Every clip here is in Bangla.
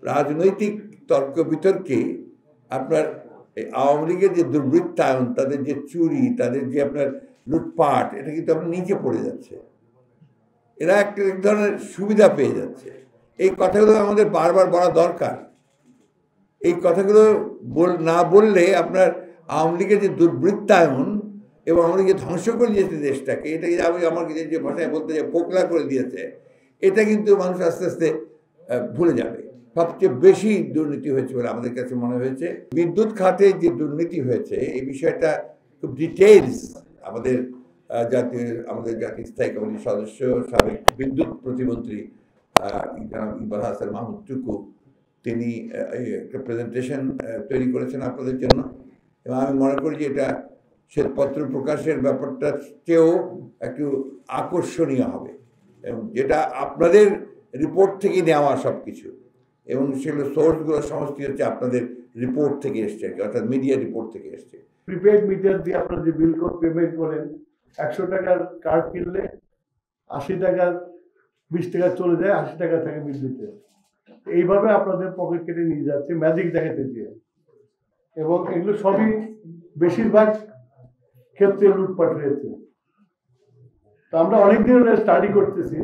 রাজনৈতিক তর্ক বিতর্কে আপনার আওয়ামী লীগের যে দুর্বৃত্তায়ন, তাদের যে চুরি, তাদের যে আপনার লুটপাট, এটা কিন্তু আপনার নিচে পড়ে যাচ্ছে। এরা এক ধরনের সুবিধা পেয়ে যাচ্ছে। এই কথাগুলো আমাদের বারবার বলা দরকার। এই কথাগুলো না বললে আপনার আওয়ামী লীগের যে দুর্বৃত্তায়ন এবং আমাদের যে ধ্বংস করে দিয়েছে দেশটাকে, এটাকে আমাকে যে ভাষায় বলতে যে পোকলা করে দিয়েছে, এটা কিন্তু মানুষ আস্তে আস্তে ভুলে যাবে। সবচেয়ে বেশি দুর্নীতি হয়েছে বলে আমাদের কাছে মনে হয়েছে বিদ্যুৎ খাতে যে দুর্নীতি হয়েছে, এই বিষয়টা খুব ডিটেইলস আমাদের জাতীয় স্থায়ী কমিটির সদস্য, সাবেক বিদ্যুৎ প্রতিমন্ত্রী ইকবাল হাসান মাহমুদ টুকু, তিনি একটা প্রেজেন্টেশন তৈরি করেছেন আপনাদের জন্য। এবং আমি মনে করি যে এটা শ্বেতপত্র প্রকাশের ব্যাপারটা চেয়েও একটু আকর্ষণীয় হবে, এবং যেটা আপনাদের রিপোর্ট থেকে নেওয়া সব কিছু, এবং সেগুলো সোর্সগুলো সমস্ত হচ্ছে আপনাদের রিপোর্ট থেকে এসছে, অর্থাৎ মিডিয়া রিপোর্ট থেকে এসছে। প্রিপেড মিটার দিয়ে আপনারা যে বিল পেমেন্ট করেন, 100 টাকার কার্ড কিনলে 80 টাকার 20 টাকা চলে যায়, 80 টাকা থাকে বিদ্যুতে। এইভাবে আপনাদের পকেট কেটে নিয়ে যাচ্ছে ম্যাজিক দেখাতে দিয়ে, এবং এগুলো সবই বেশিরভাগ ক্ষেত্রে লুটপাট হয়েছে। তো আমরা অনেকদিন স্টাডি করতেছি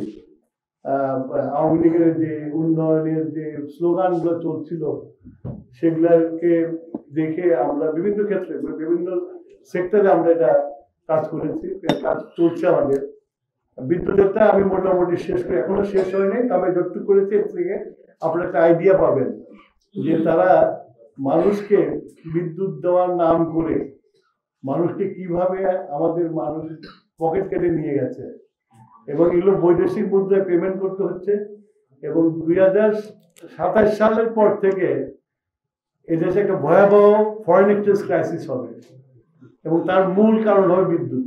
আওয়ামী লীগের যে উন্নয়নের যে স্লোগানগুলো চলছিল, সেগুলোকে দেখে আমরা বিভিন্ন ক্ষেত্রে বিভিন্ন সেক্টরে আমরা এটা কাজ করেছি, কাজ চলছে আমাদের। বিদ্যুতেরটা আমি মোটামুটি শেষ করে, এখনো শেষ হয়নি, তবে যতটুকু করেছি এর থেকে আপনারা একটা আইডিয়া পাবেন যে তারা মানুষকে বিদ্যুৎ দেওয়ার নাম করে মানুষকে কিভাবে আমাদের মানুষ পকেট কেটে নিয়ে গেছে, এবং এগুলো বৈদেশিক মুদ্রায় পেমেন্ট করতে হচ্ছে। এবং 2027 সালের পর থেকে এদেশে একটা ভয়াবহ ফরেন এক্সচেঞ্জ ক্রাইসিস হবে, এবং তার মূল কারণ হবে বিদ্যুৎ।